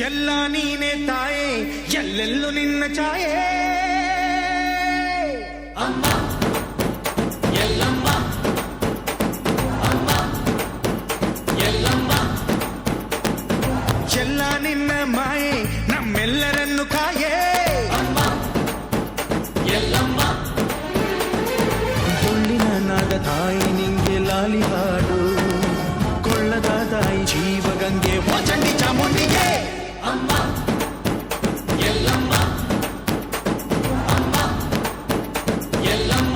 ಎಲ್ಲ ನೀನೆ ತಾಯೇ, ಎಲ್ಲೆಲ್ಲೂ ನಿನ್ನ ಛಾಯೆ. ಅಮ್ಮ ಎಲ್ಲಮ್ಮ, ಅಮ್ಮ ಎಲ್ಲಮ್ಮ, ಎಲ್ಲ ನಿನ್ನ ಮಾಯೆ ನಮ್ಮೆಲ್ಲರನ್ನು ಕಾಯೇ. ಅಮ್ಮ ಎಲ್ಲಮ್ಮ, ತುಳ್ಳಿನ ನಾದ ತಾಯಿ ನಿಂಗೆ ಲಾಲಿ ಹಾಡು, ಕೊಳ್ಳದ ತಾಯಿ ಜೀವಗಂಗೆ ಓ ಚಂಡಿ ಚಾಮುಂಡಿಗೆ. ಅಮ್ಮ ಎಲ್ಲಮ್ಮ, ಅಮ್ಮ ಎಲ್ಲಮ್ಮ.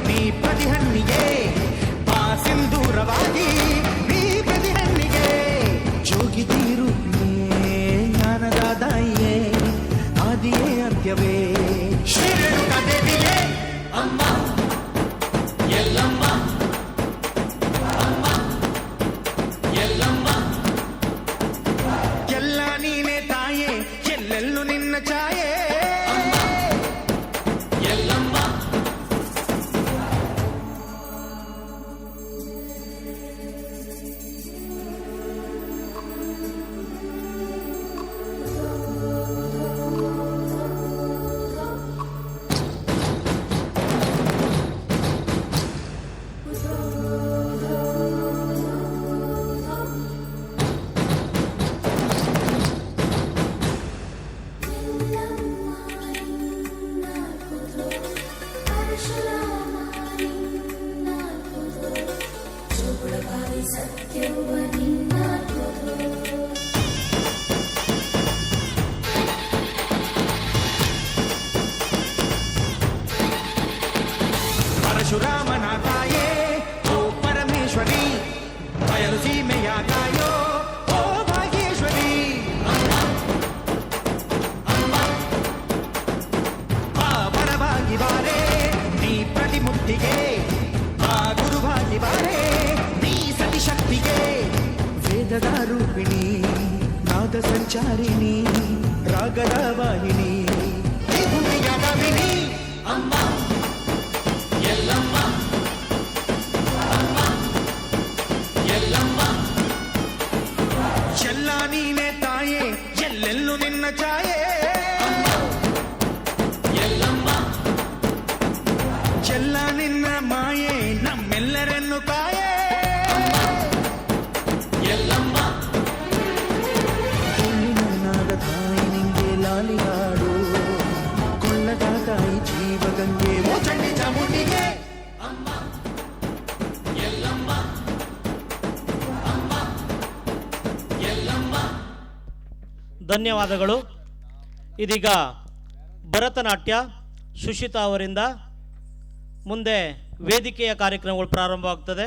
ನೀ ಪ್ರತಿಹಣ್ಣಿಗೆ ಬಾ ಸಿಂಧೂರವಾಗಿ, ನೀ ಪ್ರತಿಹಣ್ಣಿಗೆ ಜೋಗಿತೀರು ಜ್ಞಾನದ ದಾಯಿಯೇ, ಆದಿಯೇ ಅಂತ್ಯವೇ ಶ್ರೀರೇಣುಕಾ ದೇವಿಯೇ. ಅಮ್ಮ ಎಲ್ಲಮ್ಮ, ಅಮ್ಮ ಎಲ್ಲಮ್ಮ, ಎಲ್ಲ ನೀನೆ ತಾಯೇ, ಎಲ್ಲೆಲ್ಲೂ ನಿನ್ನ ಛಾಯೆ. ಪರಶುರಾಮನ ತಾಯೇ ಓ ಪರಮೇಶ್ವರಿ, ಬಯಲು ಸೀಮೆಯ ತಾಯೋ ಓ ಭಾಗ್ಯೇಶ್ವರಿ. ಅಮ್ಮ ಅಮ್ಮ, ಆ ಬರವಾಗಿ ಬಾರೆ ನೀ ಪ್ರತಿಮುಕ್ತಿಗೆ, ಆ ಗುರುವಾಗಿ ಬಾರೆ ನೀ ಸತಿಶಕ್ತಿಗೆ. ವೇದದ ರೂಪಿಣಿ, ನಾದ ಸಂಚಾರಿಣಿ, ರಾಗದ ವಾಹಿನಿ, ಈ ಭೂಮಿಯ ಭಾವಿನಿ. ಅಮ್ಮ ಎಲ್ಲಮ್ಮ, ಅಮ್ಮ ಎಲ್ಲಮ್ಮ, ಎಲ್ಲ ನೀನೆ ತಾಯೇ, ಎಲ್ಲೆಲ್ಲೂ ನಿನ್ನ ಛಾಯೆ. ಅಮ್ಮ ಎಲ್ಲಮ್ಮ, ಎಲ್ಲ ನಿನ್ನ ಮಾಯೆ ನಮ್ಮೆಲ್ಲರನ್ನು ಕಾಯೇ. ಎಲ್ಲಮ್ಮ, ತುಳ್ಳಿನಾದ ತಾಯಿ ನಿಂಗೆ ಲಾಲಿ ಹಾಡು, ಕೊಳ್ಳದ ತಾಯಿ ಜೀವಗಂಗೆ ಓ ಚಂಡಿ ಚಾಮುಂಡಿಗೆ. ಅಮ್ಮ ಎಲ್ಲಮ್ಮ, ಅಮ್ಮ ಎಲ್ಲಮ್ಮ. ಧನ್ಯವಾದಗಳು. ಇದೀಗ ಭರತನಾಟ್ಯ ಸುಶಿತಾ ಅವರಿಂದ ಮುಂದೆ ವೇದಿಕೆಯ ಕಾರ್ಯಕ್ರಮಗಳು ಪ್ರಾರಂಭವಾಗ್ತದೆ.